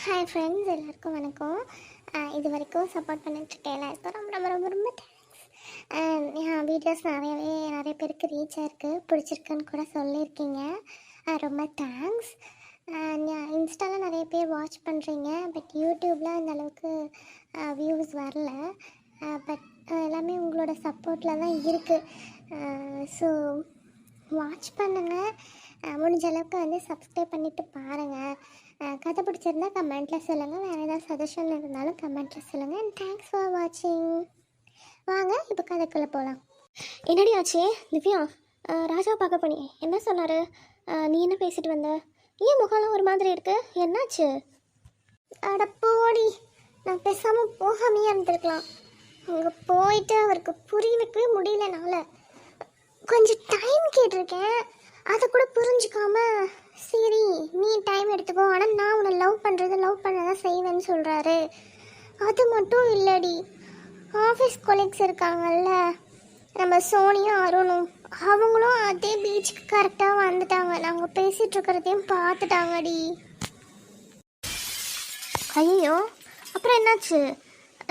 Hi friends, எல்லாருக்கும் வணக்கம். இது வரைக்கும் சப்போர்ட் பண்ணிட்டுருக்கேன் எல்லாருக்கும் ரொம்ப ரொம்ப ரொம்ப ரொம்ப தேங்க்ஸ். என் வீடியோஸ் நிறைய பேருக்கு ரீச் ஆயிருக்கு, பிடிச்சிருக்குன்னு கூட சொல்லியிருக்கீங்க. ரொம்ப தேங்க்ஸ். இன்ஸ்டாவில் நிறைய பேர் வாட்ச் பண்ணுறீங்க, பட் யூடியூப்பில் அந்த அளவுக்கு வியூஸ் வரல. பட் எல்லாமே உங்களோட சப்போர்ட்டில் தான் இருக்குது. ஸோ வாட்ச் பண்ணுங்கள், முடிஞ்ச அளவுக்கு வந்து சப்ஸ்கிரைப் பண்ணிவிட்டு பாருங்கள். கதை பிடிச்சிருந்தா கமெண்ட்டில் சொல்லுங்கள், வேறு ஏதாவது சஜஷன் இருந்தாலும் கமெண்ட்டில் சொல்லுங்கள். அண்ட் தேங்க்ஸ் ஃபார் வாட்சிங். வாங்க இப்போ கதைக்குள்ளே போகலாம். என்னடி ஆச்சு திவ்யா? ராஜாவை பார்க்க போனி, என்ன சொன்னார்? நீ என்ன பேசிட்டு வந்த? ஏன் முகம்லாம் ஒரு மாதிரி இருக்கு, என்னாச்சு? அட போடி, நான் பேசாமல் போகாமையே இருந்திருக்கலாம். அங்கே போயிட்டு அவருக்கு புரிய வைக்கவே முடியலனால கொஞ்சம் டைம் கேட்டிருக்கேன். அதை கூட புரிஞ்சுக்காம சரி நீ டைம் எடுத்துக்கோ, ஆனால் நான் உன்னை லவ் பண்ணதான் செய்வேன்னு சொல்கிறாரு. அது மட்டும் இல்லடி, ஆஃபீஸ் கொலீக்ஸ் இருக்காங்கல்ல, நம்ம சோனியும் அருணும், அவங்களும் அதே பீச்சுக்கு கரெக்டாக வந்துட்டாங்க. நாங்கள் பேசிகிட்டு இருக்கிறதையும் பார்த்துட்டாங்கடி. ஐயோ, அப்புறம் என்னாச்சு?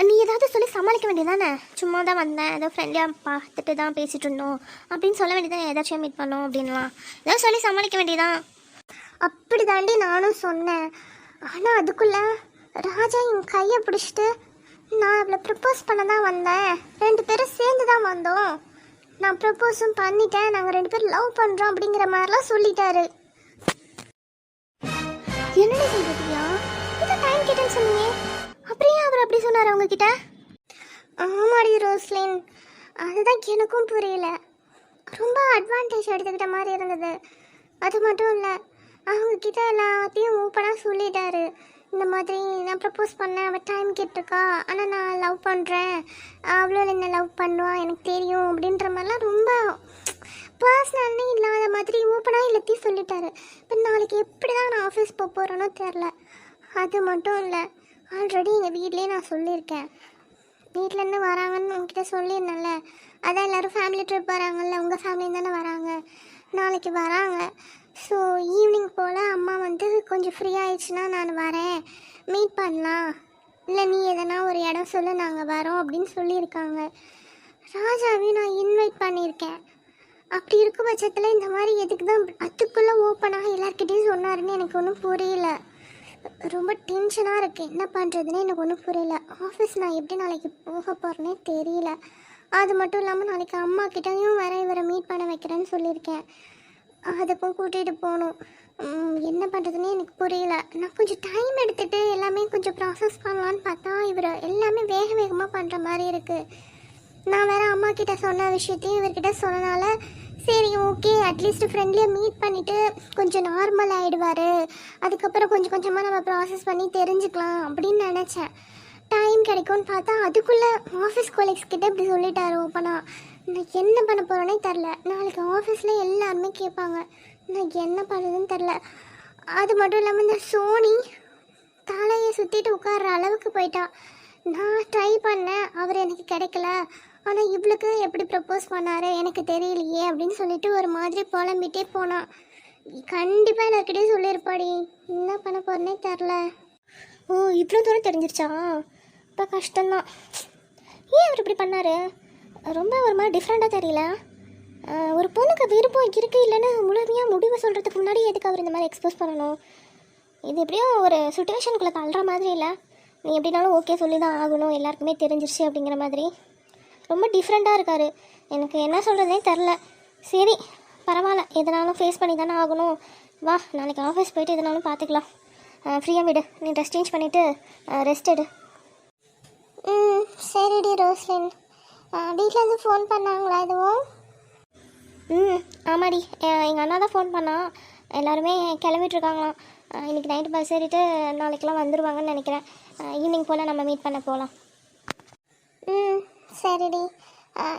நீ ஏதாவது சொல்லி சமாளிக்க வேண்டியதானே? சும்மா தான் வந்தேன், ஏதோ ஃப்ரெண்ட்லியாக பார்த்துட்டு தான் பேசிகிட்டு இருந்தோம் அப்படின்னு சொல்ல வேண்டியதான். ஏதாச்சும் மீட் பண்ணோம் அப்படின்லாம் ஏதாவது சொல்லி சமாளிக்க வேண்டியதான். அப்படி தாண்டி நானும் சொன்னேன். ஆனால் அதுக்குள்ளே ராஜா என் கையை பிடிச்சிட்டு நான் அவளை ப்ரப்போஸ் பண்ண தான் வந்தேன், 2 பேரும் சேர்ந்து தான் வந்தோம், நான் ப்ரப்போஸும் பண்ணிட்டேன், நாங்கள் 2 பேரும் லவ் பண்ணுறோம் அப்படிங்கிற மாதிரிலாம் சொல்லிட்டாரு. என்னடி சொல்றீங்களா? இதை டைம் கேட்டேன்னு சொன்னீங்க, அப்படியே அவர் அப்படி சொன்னார் அவங்கக்கிட்ட? ஆமாடி ரோஸ்லின், அதுதான் எனக்கும் புரியல. ரொம்ப அட்வான்டேஜ் எடுத்துக்கிட்ட மாதிரி இருந்தது. அது மட்டும் இல்லை, அவங்கக்கிட்ட எல்லாத்தையும் ஓப்பனாக சொல்லிட்டாரு. இந்த மாதிரி நான் ப்ரப்போஸ் பண்ணேன், அவள் டைம் கேட்டிருக்கா, ஆனால் நான் லவ் பண்ணுறேன், அவ்வளோ என்ன லவ் பண்ணுவா எனக்கு தெரியும் அப்படின்ற மாதிரிலாம் ரொம்ப பர்சனல்னே இல்லாத மாதிரி ஓப்பனாக எல்லாத்தையும் சொல்லிட்டாரு. இப்போ நாளைக்கு எப்படி தான் நான் ஆஃபீஸ் போக போகிறேனோ தெரில. அது மட்டும் இல்லை, ஆல்ரெடி எங்கள் வீட்லேயே நான் சொல்லியிருக்கேன், வீட்டிலேருந்து வராங்கன்னு உங்ககிட்ட சொல்லியிருந்தேன்ல, அதான் எல்லோரும் ஃபேமிலி ட்ரிப் வராங்கல்ல, உங்கள் ஃபேமிலி தானே வராங்க, நாளைக்கு வராங்க. ஸோ ஈவினிங் போல் அம்மா வந்து கொஞ்சம் ஃப்ரீ ஆயிடுச்சுன்னா நான் வரேன், மீட் பண்ணலாம், இல்லை நீ எதனா ஒரு இடம் சொல்லு நாங்கள் வரோம் அப்படின்னு சொல்லியிருக்காங்க. ராஜாவையும் நான் இன்வைட் பண்ணியிருக்கேன். அப்படி இருக்கும் பட்சத்தில் இந்த மாதிரி எதுக்கு தான் அதுக்குள்ளே ஓப்பனாக எல்லாருக்கிட்டையும் சொன்னாருன்னு எனக்கு ஒன்றும் புரியல. ரொம்ப டென்ஷனாக இருக்குது, என்ன பண்ணுறதுன்னு எனக்கு ஒன்றும் புரியல. ஆஃபீஸ் நான் எப்படி நாளைக்கு போக போகிறேன்னே தெரியல. அது மட்டும் இல்லாமல் நாளைக்கு அம்மா கிட்டையும் வேற இவரை மீட் பண்ண வைக்கிறேன்னு சொல்லியிருக்கேன், அதுக்கும் கூட்டிகிட்டு போகணும். என்ன பண்ணுறதுன்னே எனக்கு புரியல. நான் கொஞ்சம் டைம் எடுத்துகிட்டு எல்லாமே கொஞ்சம் ப்ராசஸ் பண்ணலான்னு பார்த்தா இவர் எல்லாமே வேகமாக பண்ணுற மாதிரி இருக்குது. நான் வேறு அம்மா கிட்ட சொன்ன விஷயத்தையும் இவர்கிட்ட சொன்னனால சரி ஓகே, அட்லீஸ்ட் ஃப்ரெண்ட்லியாக மீட் பண்ணிவிட்டு கொஞ்சம் நார்மல் ஆகிடுவார், அதுக்கப்புறம் கொஞ்சம் கொஞ்சமாக நம்ம ப்ராசஸ் பண்ணி தெரிஞ்சுக்கலாம் அப்படின்னு நினச்சேன். டைம் கிடைக்கும்னு பார்த்தா அதுக்குள்ளே ஆஃபீஸ் கொலீக்ஸ் கிட்டே இப்படி சொல்லிட்டாரு ஓப்பனாக. நான் என்ன பண்ண போகிறேன்னே தெரில. நாளைக்கு ஆஃபீஸில் எல்லாருமே கேட்பாங்க, நான் என்ன பண்ணுறதுன்னு தெரில. அது மட்டும் இல்லாமல் இந்த சோனி தலையை சுற்றிட்டு உட்கார்ற அளவுக்கு போயிட்டா. நான் ட்ரை பண்ணேன், அவர் எனக்கு கிடைக்கல, ஆனால் இவளுக்கு எப்படி ப்ரப்போஸ் பண்ணார் எனக்கு தெரியலையே அப்படின்னு சொல்லிட்டு ஒரு மாதிரி புலம்பிட்டே போனான். கண்டிப்பாக எல்லாருக்கிட்டே சொல்லியிருப்பாடி, என்ன பண்ண போகிறேன்னே தெரில. ஓ, இவ்வளோ தூரம் தெரிஞ்சிருச்சா? இப்போ கஷ்டம்தான். ஏன் அவர் இப்படி பண்ணார்? ரொம்ப ஒரு மாதிரி டிஃப்ரெண்ட்டாக தெரியல. ஒரு பொண்ணுக்கு விருப்பம் இருக்குது இல்லைன்னு முழுமையாக முடிவு சொல்கிறதுக்கு முன்னாடி எதுக்கு அவர் இந்த மாதிரி எக்ஸ்போஸ் பண்ணணும்? இது எப்படியோ ஒரு சுச்சுவேஷனுக்குள்ளே தள்ளுற மாதிரி இல்லை. நீ எப்படினாலும் ஓகே சொல்லி தான் ஆகணும், எல்லாருக்குமே தெரிஞ்சிருச்சு அப்படிங்கிற மாதிரி ரொம்ப டிஃப்ரெண்ட்டாக இருக்கார். எனக்கு என்ன சொல்கிறதே தெரில. சரி பரவாயில்ல, எதனாலும் ஃபேஸ் பண்ணி தானே ஆகணும். வா, நாளைக்கு ஆஃபீஸ் போயிட்டு எதனாலும் பார்த்துக்கலாம். ஃப்ரீயாக விடு, நீ ட்ரெஸ் சேஞ்ச் பண்ணிவிட்டு ரெஸ்ட் எடு. சரிடி ரோஸ்லின். வீட்டிலேருந்து ஃபோன் பண்ணாங்களா எதுவும்? ஆமாடி, எங்கள் அண்ணா தான் ஃபோன் பண்ணான். எல்லாருமே கிளம்பிட்டுருக்காங்களாம். இன்றைக்கி நைட்டு பஸ் ஏறிட்டு நாளைக்கெலாம் வந்துடுவாங்கன்னு நினைக்கிறேன். ஈவினிங் போல் நம்ம மீட் பண்ண போகலாம். சரிடி.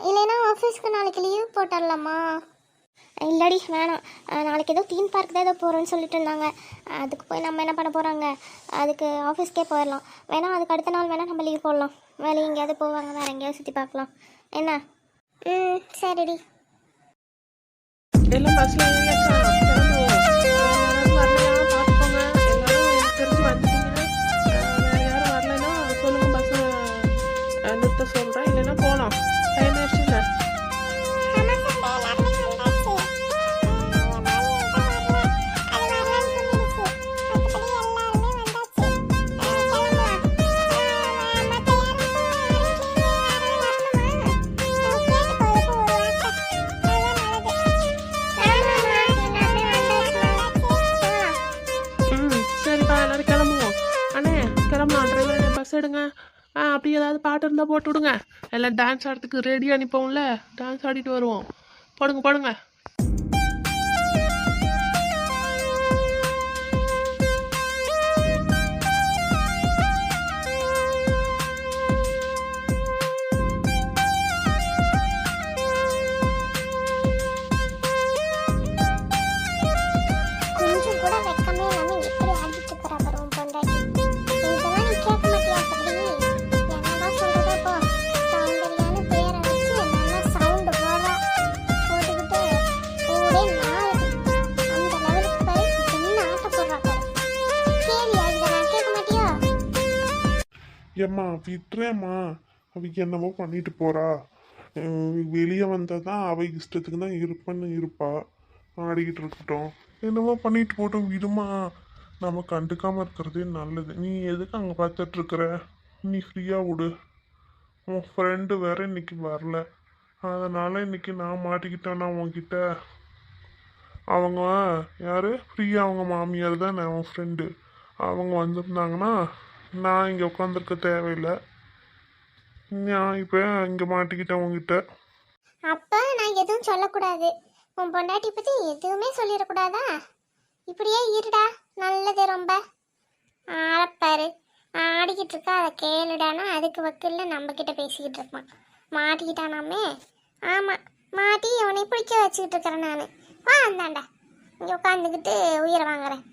இல்லைன்னா ஆஃபீஸ்க்கு நாளைக்கு லீவ் போட்டுடலாமா? இல்லடி வேணாம், நாளைக்கு ஏதோ தீம் பார்க் தான் ஏதோ போகிறோன்னு சொல்லிட்டு இருந்தாங்க. அதுக்கு போய் நம்ம என்ன பண்ண போகிறாங்க, அதுக்கு ஆஃபீஸ்க்கே போயிடலாம். வேணால் அதுக்கு அடுத்த நாள் வேணால் நம்ம லீவ் போடலாம். வேலை எங்கேயாவது போவாங்க, வேறு எங்கேயாவது சுற்றி பார்க்கலாம். என்ன? சரிடி. எல்லாம் பஸ்ல ஏறியாச்சா? கிளம்புவோம். வரலையா பார்த்துக்கோங்க, எல்லாரும் எனக்கு தெரிஞ்சு வந்துட்டீங்கன்னா கிளம்பலாம். டிரைவர் பஸ் எடுங்க. அப்படி ஏதாவது பாட்டு இருந்தால் போட்டு விடுங்க. எல்லாம் டான்ஸ் ஆடுறதுக்கு ரெடி அனுப்போம்ல, டான்ஸ் ஆடிட்டு வருவோம். போடுங்க போடுங்க. கொஞ்சம் கூட வெக்கமே இல்லாம எப்படி ஆடிட்டு இருக்கிறா பாரு உன் பொண்டாட்டி. இதெல்லாம் நீ கேட்க மாட்டியா? அப்படி என்னதான் சொல்றதோ போ. சௌந்தர்யான்னு பேரை வச்சு நல்லா சவுண்டு போடுறா. போட்டுக்கிட்டு ஊரே நாளுது. அந்த லெவலுக்கு பாரு என்ன ஆட்ட போடுறா பாரு. கேளியா? இதெல்லாம் கேட்க மாட்டியா? ஏம்மா விட்டுறேம்மா, அவ என்னவோ பண்ணிட்டு போறா. வெளியே வந்தாதான் அவ இஷ்டத்துக்கு தான் இருப்பேன்னு இருப்பா. ஆடிக்கிட்டு இருக்கட்டும், என்னவோ பண்ணிட்டு போட்டோம், விடுமா. நம்ம கண்டுக்காம இருக்கிறதே நல்லது. நீ எதுக்கு அங்கே பார்த்துட்டு இருக்கிற? நீ ஃப்ரீயா விடு. உன் ஃப்ரெண்டு வேற இன்னைக்கு வரல, அதனால இன்னைக்கு நான் மாட்டிக்கிட்டேன்னா உன்கிட்ட. அவங்க யாரு? ஃப்ரீயா அவங்க மாமியார் தான் உன் ஃப்ரெண்டு. அவங்க வந்திருந்தாங்கன்னா நான் இங்கே உட்காந்துருக்க தேவையில்லை. நான் இப்போ இங்கே மாட்டிக்கிட்டேன் உங்ககிட்ட. அப்ப நான் எதுவும் சொல்லக்கூடாது. உன் பொண்டாட்டி பத்தி எதுவுமே சொல்லிடக்கூடாதா? இப்படியே இருடா, நல்லது ரொம்ப. ஆளப்பாரு ஆடிக்கிட்டு இருக்கா, அதை கேளுடானா அதுக்கு வக்கில்ல நம்ம கிட்ட பேசிக்கிட்டு இருப்பான். மாட்டிக்கிட்டானாமே. ஆமா, மாட்டி அவனை பிடிக்க வச்சுக்கிட்டு இருக்கிறேன் நான். வா அந்தாண்டா, இங்கே உட்காந்துக்கிட்டு உயிரை வாங்குறேன்.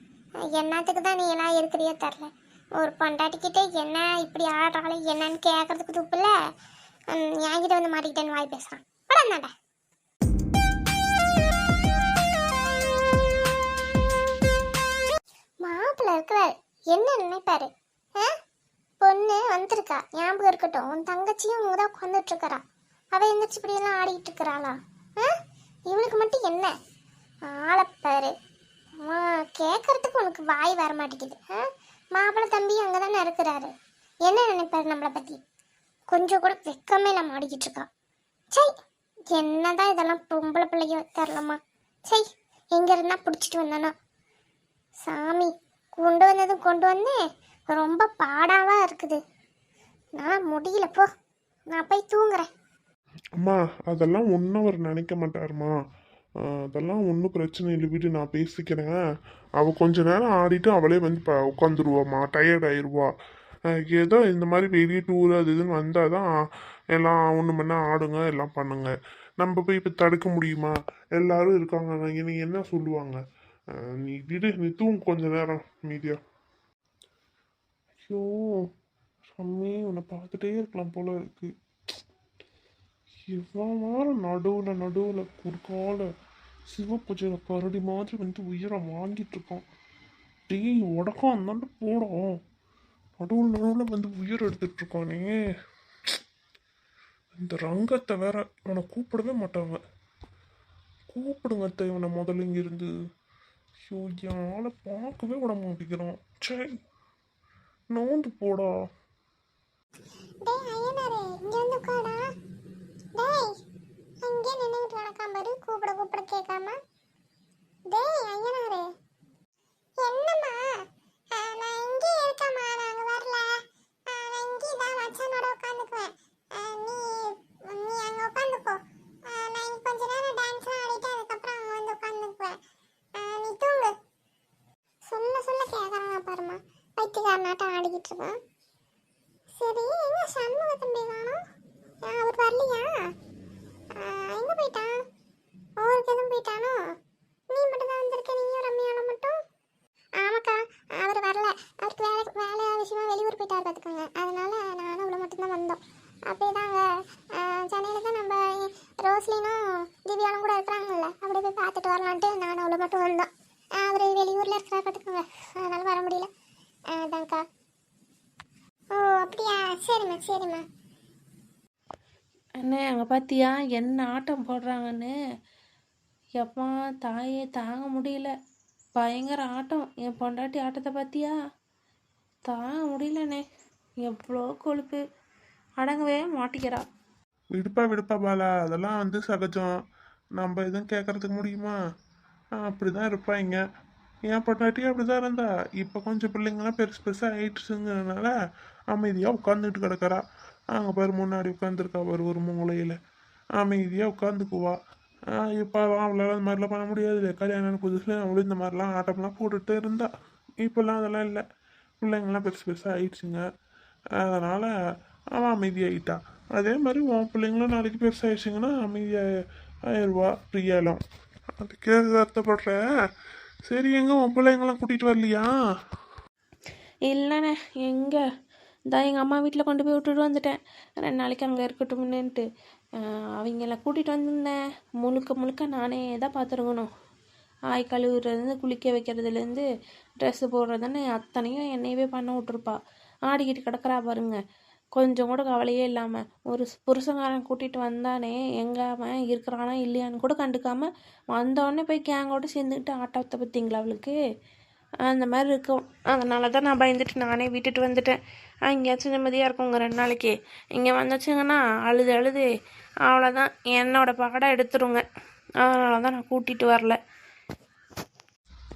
என்னத்துக்கு தான் நீ எல்லாம் இருக்கிறியோ தெரில. ஒரு பொண்டாட்டிக்கிட்டே என்ன இப்படி ஆடுறாளே என்னன்னு கேட்கறதுக்கு துப்புல என்கிட்ட வந்து மாட்டிக்கிட்டேன்னு வாய் பேசுறான். வா அந்தாண்டா. மாப்பிள்ள இருக்கிறாரு, என்ன நினைப்பாரு? பொண்ணு வந்திருக்கா, ஞாபகம் இருக்கட்டும். உன் தங்கச்சியும் அவங்க தான் உட்காந்துட்டு இருக்கிறா. அவ எந்திரிச்சு இப்படியெல்லாம் ஆடிக்கிட்டு இருக்கிறாளா? இவளுக்கு மட்டும் என்ன ஆளப்பாரு. கேட்கறதுக்கு உனக்கு வாய் வர மாட்டேங்குது. மாப்பிள்ளை தம்பி அங்கே தானே இருக்கிறாரு, என்ன நினைப்பாரு நம்மளை பற்றி? கொஞ்சம் கூட வெக்கமே இல்லாமல் ஆடிக்கிட்டு இருக்கா. சை, என்னதான் இதெல்லாம் பொம்பளை பிள்ளைங்க தரலாமா? சை, எங்கே இருந்தால் பிடிச்சிட்டு வந்தானோ சாமி. கொண்டு வந்ததும் கொண்டு வந்தேன், ரொம்ப பாடாவா இருக்குது. நான் முடியல போ, நான் போய் தூங்குறேன். அம்மா அதெல்லாம் ஒன்றும் அவர் நினைக்க மாட்டாருமா. அதெல்லாம் ஒன்றும் பிரச்சனை இல்லை, வீட்டு நான் பேசிக்கிறேன். அவள் கொஞ்ச நேரம் ஆடிட்டு அவளே வந்து உட்காந்துருவாம்மா, டயர்ட் ஆயிடுவா. ஏதோ இந்த மாதிரி வெளியே டூர் அது இதுன்னு வந்தால் தான் எல்லாம் ஒன்று மணி ஆடுங்க எல்லாம் பண்ணுங்க. நம்ம போய் இப்போ தடுக்க முடியுமா? எல்லாரும் இருக்காங்க, நீ என்ன சொல்லுவாங்க? நீ விடு, நீ தூங்கு கொஞ்ச நேரம் மீதியா. ஐயோ சாமி, உன்னை பார்த்துட்டே இருக்கலாம் போல இருக்கு. இவ்வளோ நடுவில் குறுக்கால சிவப்பூஜையில கரடி மாதிரி வந்து உயிரை வாங்கிட்டு இருக்கோம். டேய் உடக்கம் அந்தாண்டு போடும், நடுவில் வந்து உயிர் எடுத்துட்டு இருக்கானே. இந்த ரங்கத்தை வேற இவனை கூப்பிடவே மாட்டாங்க. கூப்பிடுங்க அத்தை இவனை முதல்ல இங்கிருந்து. ஐயோ யாரை பார்க்கவே விட மாட்டேங்கிறான். சரி நோந்து போடா. டேய் ஐயனாரே, இங்க வந்து உட்காடா. டேய், அங்கே நின்னுட்டு நடக்காம பாரு, கூப்பிட கேட்காம. டேய் ஐயனாரே. என்னம்மா? நான் இங்கே இருக்கேம்மா, நாங்க வரல. நான் இங்கே தான் மச்சானோட உட்காந்துக்குவேன். நீ நீ அங்க உட்காந்துக்கோ. நான் இங்க கொஞ்ச நேரம் டான்ஸ்லாம் ஆடிட்டு அதுக்கப்புறம் அங்க வந்து உட்காந்துக்குவேன். நீ தூங்கு. சொல்ல கேட்கறாங்க பாருமா, பைத்தியக்காரனாட்டம் ஆடிக்கிட்டு இருக்கான். சரி, எங்க சண்முக தம்பி காணோம்? அவர் வரலையா? எங்க போயிட்டான்? அவருக்கு எதுவும் போயிட்டானோ? நீ மட்டும் தான் வந்திருக்க, நீயும் ரம்யால மட்டும்? ஆமாக்கா, அவர் வரல. அவருக்கு வேலை விஷயமா வெளியூர் போயிட்டார் பார்த்துக்கோங்க. அதனால நானும் அவ்வளோ மட்டும்தான் வந்தோம். அப்படிதாங்க, சென்னையில் தான் நம்ம ரோஸ்லினும் திவ்யாலும் கூட இருக்கிறாங்கல்ல, அப்படி போய் பார்த்துட்டு வரலான்ட்டு நானும் அவ்வளோ மட்டும் வந்தோம். அவர் வெளியூரில் இருக்கிறா பார்த்துக்கோங்க, அதனால வர முடியல. அதான்க்கா. ஓ அப்படியா, சரிம்மா. அண்ணே அங்கே பார்த்தியா என்ன ஆட்டம் போடுறாங்கன்னு? எப்பா தாயே தாங்க முடியல, பயங்கர ஆட்டம். என் பொண்டாட்டி ஆட்டத்தை பார்த்தியா? தாங்க முடியலண்ணே, எவ்வளோ கொழுப்பு, அடங்கவே மாட்டிக்கிறா. விடுப்பா பாலா, அதெல்லாம் வந்து சகஜம். நம்ம எதுவும் கேட்கறதுக்கு முடியுமா? அப்படிதான் இருப்பாங்க. என் பொண்டாட்டி அப்படிதான் இருந்தா. இப்போ கொஞ்சம் பிள்ளைங்களாம் பெருசு பெருசாக ஆயிடுச்சுங்கிறதுனால அமைதியாக உட்காந்துட்டு கிடக்கறா. அங்கே பாரு முன்னாடி உட்காந்துருக்கா பாரு ஒரு மூலையில், அமைதியாக உட்காந்துக்குவா. இப்போ அவளால் அந்த மாதிரிலாம் பண்ண முடியாது. கல்யாணம் புதுசில் அவளும் இந்த மாதிரிலாம் ஆட்டம்லாம் போட்டுட்டு இருந்தா. இப்போல்லாம் அதெல்லாம் இல்லை. பிள்ளைங்கள்லாம் பெருசு பெருசாக ஆயிடுச்சுங்க. அதனால் அவன் அமைதியாகிட்டா. அதே மாதிரி உன் பிள்ளைங்களும் நாளைக்கு பெருசாகிடுச்சிங்கன்னா அமைதியாக ஆயிடுவா பிரியாலும். அதுக்கே வருத்தப்படுற. சரி, எங்க உன் பிள்ளைங்களாம் கூட்டிகிட்டு வரலையா? இல்லைண்ணே, எங்கே இதான் எங்கள் அம்மா வீட்டில் கொண்டு போய் விட்டுட்டு வந்துட்டேன். 2 நாளைக்கு அங்கே இருக்கட்டும்னுட்டு அவங்கள கூட்டிகிட்டு வந்திருந்தேன். முழுக்க முழுக்க நானே தான் பார்த்துருக்கணும். ஆய் கழுவுறதுலேருந்து குளிக்க வைக்கிறதுலேருந்து ட்ரெஸ்ஸு போடுறதுன்னு அத்தனையும் என்னையவே பண்ண விட்ருப்பா. ஆடிக்கிட்டு கிடக்குறா பாருங்க. கொஞ்சம் கூட கவலையே இல்லாமல் ஒரு புருஷங்காரன் கூட்டிகிட்டு வந்தானே எங்கே அவன் இருக்கிறானா இல்லையான்னு கூட கண்டுக்காமல் வந்தோடனே போய் கேங்கோடு சேர்ந்துக்கிட்டு ஆட்டத்தை பார்த்தீங்களா அவளுக்கு? அந்த மாதிரி இருக்கும். அதனால தான் நான் பயந்துட்டு நானே விட்டுட்டு வந்துட்டேன். எங்கேயாச்சும் நிம்மதியாக இருக்குங்க 2 நாளைக்கு. இங்கே வந்துச்சுங்கன்னா அழுது அழுது அவ்வளோதான், என்னோட பகடை எடுத்துருங்க. அதனால தான் நான் கூட்டிகிட்டு வரல.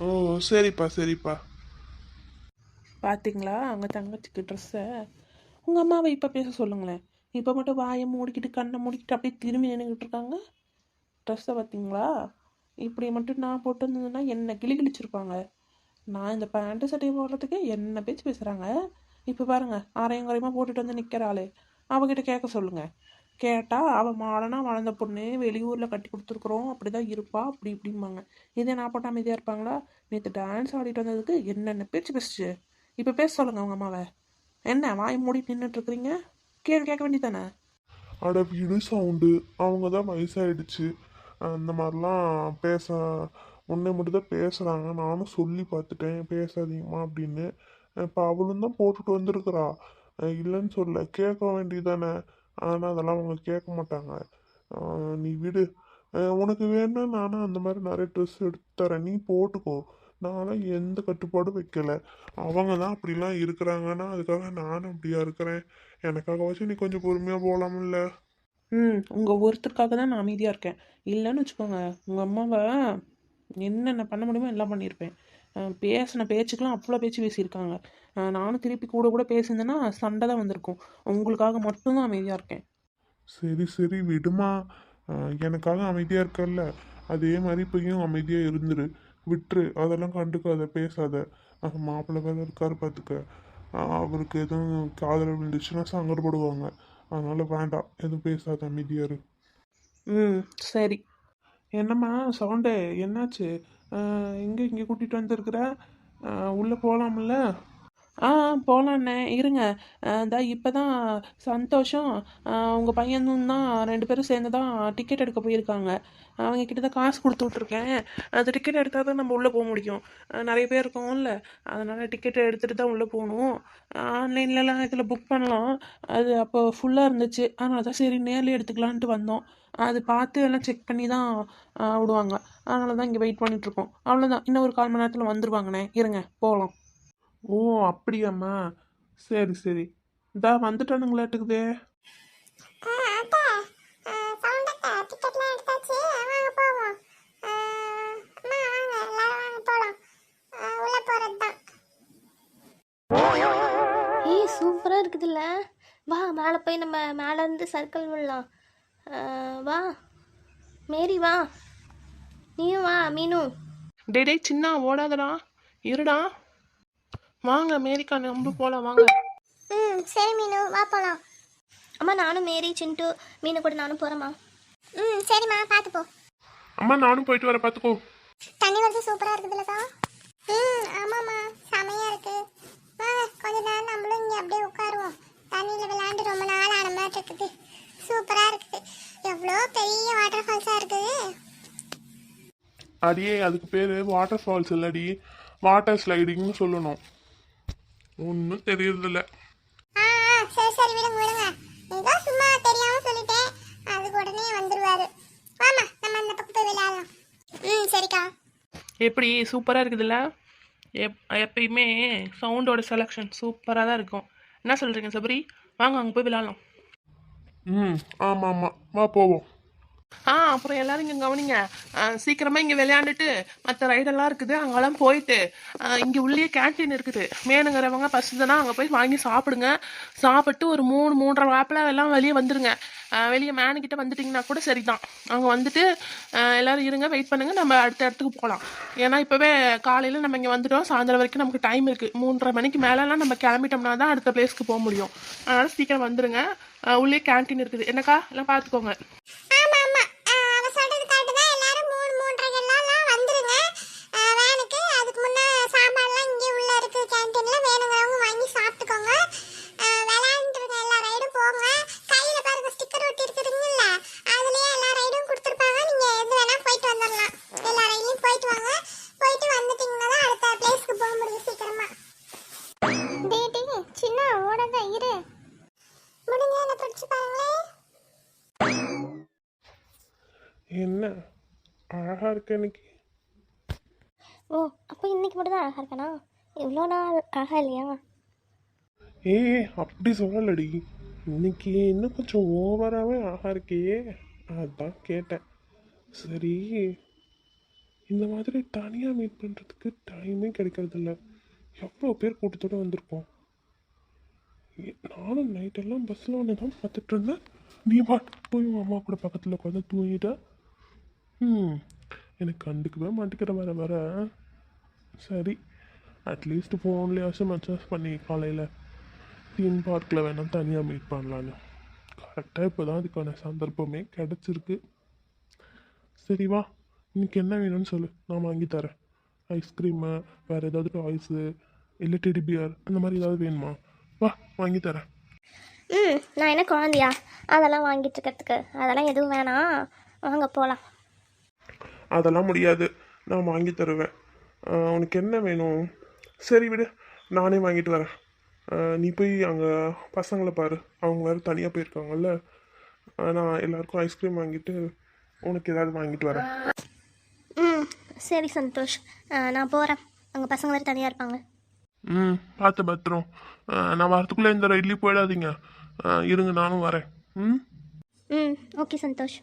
ஓ, சரிப்பா சரிப்பா. பார்த்தீங்களா அங்கே தங்கச்சிக்கு ட்ரெஸ்ஸை? உங்கள் அம்மாவை இப்போ பேச சொல்லுங்களேன். இப்போ மட்டும் வாயை மூடிக்கிட்டு கண்ணை மூடிக்கிட்டு அப்படியே திரும்பி நின்றுக்கிட்டு இருக்காங்க. ட்ரெஸ்ஸை பார்த்தீங்களா? இப்படி மட்டும் நான் போட்டு இருந்ததுன்னா என்ன கிழிச்சிருப்பாங்க. நான் இந்த பேண்ட்டு சட்டையை போடுறதுக்கு என்ன பேச்சு பேசுகிறாங்க. இப்போ பாருங்க, அரையும் குறையமாக போட்டுட்டு வந்து நிற்கிறாளே, அவகிட்ட கேட்க சொல்லுங்கள். கேட்டால் அவள் மாடனாக வளர்ந்த பொண்ணு, வெளியூரில் கட்டி கொடுத்துருக்குறோம், அப்படி தான் இருப்பா, அப்படி இப்படிம்பாங்க. இதே நான் போட்டால் அமைதியாக இருப்பாங்களா? நேற்று டான்ஸ் ஆடிட்டு வந்ததுக்கு என்னென்ன பேச்சு பேசுச்சு. இப்போ பேச சொல்லுங்கள் அவங்க அம்மாவை. என்ன வாய் மூடி நின்றுட்டுருக்குறீங்க? கேள்வி கேட்க வேண்டியதானே? அட வீடு சவுண்டு. அவங்க தான் வயசாயிடுச்சு, அந்த மாதிரிலாம் பேச முன்னே மட்டும் தான் பேசுகிறாங்க. நானும் சொல்லி பார்த்துட்டேன் பேசாதீங்கம்மா அப்படின்னு. இப்போ அவளும் தான் போட்டுட்டு வந்திருக்கிறா. இல்லைன்னு சொல்ல, கேட்க வேண்டியதானே. ஆனால் அதெல்லாம் அவங்க கேட்க மாட்டாங்க. நீ விடு. உனக்கு வேணும்னா நானும் அந்த மாதிரி நிறைய ட்ரெஸ் எடுத்து தரேன், நீ போட்டுக்கோ. நானும் எந்த கட்டுப்பாடும் வைக்கல. அவங்க தான் அப்படிலாம் இருக்கிறாங்கன்னா அதுக்காக நானும் அப்படியா இருக்கிறேன். எனக்காக வச்சு நீ கொஞ்சம் பொறுமையாக போகலாமில்ல? உங்கள் ஒருத்தருக்காக தான் நான் அமைதியாக இருக்கேன். இல்லைன்னு வச்சுக்கோங்க, உங்கள் அம்மாவை என்னென்ன பண்ண முடியுமோ எல்லாம் பண்ணியிருப்பேன். பேசின பேச்சுக்கெலாம் அவ்வளோ பேச்சு பேசியிருக்காங்க. நானும் திருப்பி கூட கூட பேசியிருந்தேன்னா சண்டை தான் வந்திருக்கும். உங்களுக்காக மட்டும்தான் அமைதியாக இருக்கேன். சரி சரி விடுமா. எனக்காக அமைதியாக இருக்கல்ல, அதே மாதிரி இப்பயும் அமைதியாக இருந்துரு. விட்டுரு, அதெல்லாம் கண்டுக்காத, பேசாத. மாப்பிள்ளை வேலை இருக்காரு பார்த்துக்க. அவருக்கு எதுவும் காதல் விழுந்துச்சுன்னா சங்கடப்படுவாங்க. அதனால் வேண்டாம், எதுவும் பேசாத, அமைதியாக இரு. சரி. என்னம்மா சவுண்டு, என்னாச்சு? எங்கே இங்கே கூட்டிகிட்டு வந்துருக்குற? உள்ளே போகலாம்ல? போகலாண்ணே, இருங்க. இப்போ தான் சந்தோஷம் உங்கள் பையனும் தான் 2 பேரும் சேர்ந்து தான் டிக்கெட் எடுக்க போயிருக்காங்க. அவங்க கிட்ட தான் காசு கொடுத்து விட்ருக்கேன். அந்த டிக்கெட் எடுத்தால் தான் நம்ம உள்ளே போக முடியும். நிறைய பேர் இருக்கோம்ல, அதனால் டிக்கெட்டை எடுத்துகிட்டு தான் உள்ளே போகணும். ஆன்லைன்லலாம் இதில் புக் பண்ணலாம். அது அப்போ ஃபுல்லாக இருந்துச்சு. அதனால தான் சரி நேர்லேயே எடுத்துக்கலான்ட்டு வந்தோம். அது பார்த்து எல்லாம் செக் பண்ணி தான் விடுவாங்க. அதனால தான் இங்கே வெயிட் பண்ணிகிட்ருக்கோம். அவ்வளோதான், இன்னும் ஒரு 1/4 மணி நேரத்தில் வந்துடுவாங்கண்ணே. இருங்க போகலாம். ஓ, அப்படியாம்மா? சரி சரி, இதா வந்துட்டானுங்களாட்டுக்குதே. ஏய் சூப்பராக இருக்குதுல்ல. வா மேலே போய் நம்ம மேலே இருந்து சர்க்கிள் விடலாம். வா மேரி, வா நீயும் வா மீனு. டே சின்ன ஓடாதடா, இருடா. வாங்க மேரிக்கா, நம்ம போகலாம் வாங்க. சரி மீனு, வா போகலாம். அம்மா நானும் மேரி சிண்டு மீனு கூட நானும் போகிறேம்மா. சரிம்மா, பார்த்து போ. அம்மா நானும் போயிட்டு வர, பார்த்துக்கோ. தண்ணி வந்து சூப்பராக இருக்குதுல்லக்கா? ஆமாம்மா, செமையாக இருக்கு. வாங்க கொஞ்ச நேரம் நம்மளும் இங்கே அப்படியே உட்காருவோம். தண்ணியில் விளையாண்டு ரொம்ப நாள் ஆன மாதிரி இருக்குது. சூப்பராக இருக்குது. எவ்வளோ பெரிய வாட்டர் ஃபால்ஸாக இருக்குது. அடியே, அதுக்கு பேர் வாட்டர் ஃபால்ஸ் இல்லடி, வாட்டர் ஸ்லைடிங்னு சொல்லணும். ஒன்றும் தெரியறதில்ல. சரி சரி, விடுங்க விடுங்க. ஏதோ சும்மா தெரியாமல் சொல்லிட்டேன், அதுக்கு உடனே வந்துடுவாரு. வாமா, நம்ம அந்த பக்கம் போய் விளையாடலாம். சரிக்கா. எப்படி சூப்பராக இருக்குதுல்ல? எப்பயுமே சவுண்டோட செலெக்ஷன் சூப்பராக தான் இருக்கும். என்ன சொல்கிறீங்க சபரி? வாங்க அங்கே போய் விளையாடலாம். ஆமாம் ஆமாம், வா போவோம். அப்புறம் எல்லாரும் இங்கே கவனிங்க. சீக்கிரமா இங்கே விளையாண்டுட்டு மற்ற ரைடெல்லாம் இருக்குது அங்கெல்லாம் போயிட்டு இங்கே உள்ளே கேன்டீன் இருக்குது. வேணுங்கிறவங்க பசிச்சுதுன்னா அங்கே போய் வாங்கி சாப்பிடுங்க. சாப்பிட்டு ஒரு 3-3:30 வாப்பில் எல்லாம் வெளியே வந்துடுங்க. வெளியே மேனுக்கிட்ட வந்துட்டிங்கன்னா கூட சரிதான். அங்கே வந்துட்டு எல்லாரும் இருங்க, வெயிட் பண்ணுங்க, நம்ம அடுத்த இடத்துக்கு போகலாம். ஏன்னா இப்போவே காலையில் நம்ம இங்கே வந்துட்டோம், சாயந்தரம் வரைக்கும் நமக்கு டைம் இருக்குது. 3:30 மணிக்கு மேலெல்லாம் நம்ம கிளம்பிட்டோம்னா தான் அடுத்த பிளேஸ்க்கு போக முடியும். அதனால் சீக்கிரம் வந்துடுங்க. உள்ளே கேன்டீன் இருக்குது. என்னக்கா எல்லாம் பார்த்துக்கோங்க. ஆமா ஆமா அவ சொல்றது கரெக்ட் தான். எல்லாரும் 3-3:30 வந்துருங்க வேனுக்கு. அதுக்கு முன்ன சாப்பாடுலாம் இங்கே உள்ள இருக்கு கேன்டீன்ல, வேணுங்கிறவங்க வாங்கி சாப்பிட்டுக்கோங்க. விளையாண்டுருங்க, எல்லா ரைடும் போங்க. கையில பாருங்க ஸ்டிக்கர் ஒட்டி இருக்குதுங்கல்ல, அதுலயே எல்லா ரைடும் கொடுத்துருப்பாங்க. நீங்க எது வேணா போயிட்டு வந்துடலாம். எல்லா ரைட்லயும் போயிட்டு வாங்க. போயிட்டு வந்துட்டீங்கன்னா தான் அடுத்த பிளேஸ்க்கு போக முடியும் சீக்கிரமா. டேய் சின்ன ஓடாத இரு, முடிஞ்ச என்ன பிடிச்சு பாருங்களே. என்ன அழகா இருக்கு இன்னைக்கு. ஓ அப்போ இன்னைக்கு மட்டும் தான் அழகாக இருக்கானா? இவ்வளோ நாள் அழகா இல்லையா? அப்படி சொல்லலடி, இன்னைக்கு இன்னும் கொஞ்சம் ஓவராகவே அழகா இருக்கியே, அதான் கேட்டேன். சரி, இந்த மாதிரி தனியாக மீட் பண்ணுறதுக்கு டைமே கிடைக்கிறதில்ல. எவ்வளோ பேர் கூட்டத்தோடு வந்திருக்கோம். நானும் நைட்டெல்லாம் பஸ்ஸில் ஒன்று தான் பார்த்துட்டு இருந்தேன். நீ பாட்டு போய் உங்கள் அம்மா கூட பக்கத்தில் உட்காந்து தூங்கிட்ட. எனக்கு கண்டுக்கவே மாட்டேங்கிற வர வர. சரி, அட்லீஸ்ட் ஃபோன்லேயாச்சும் மெசேஜ் பண்ணி காலையில் தீம் பார்க்கில் வேணால் தனியாக மீட் பண்ணலான்னு. கரெக்டாக இப்போ தான் அதுக்கான சந்தர்ப்பமே கிடச்சிருக்கு. சரி வா, இன்னைக்கு என்ன வேணும்னு சொல்லு, நான் வாங்கி தரேன். ஐஸ்கிரீமு, வேறு ஏதாவது டாய்ஸு, இல்லை டெடி பியர், அந்த மாதிரி ஏதாவது வேணுமா? வா வாங்கி தரேன். நான் என்ன குழந்தையா அதெல்லாம் வாங்கிட்டு இருக்கிறதுக்கு? அதெல்லாம் எதுவும் வேணாம், வாங்க போகலாம். அதெல்லாம் முடியாது, நான் வாங்கி தருவேன். உனக்கு என்ன வேணும்? சரி விடு, நானே வாங்கிட்டு வரேன். நீ போய் அங்கே பசங்களை பாரு, அவங்க வேறு தனியாக போயிருக்காங்கல்ல. நான் எல்லாருக்கும் ஐஸ்கிரீம் வாங்கிட்டு உனக்கு ஏதாவது வாங்கிட்டு வரேன். சரி சந்தோஷ், நான் போகிறேன். அங்கே பசங்க வேறு தனியாக இருப்பாங்க. பார்த்து பத்திரம். நான் வரத்துக்குள்ளே இந்த ரயில்லையும் போயிடாதீங்க. இருங்க, நானும் வரேன். ஓகே சந்தோஷ்.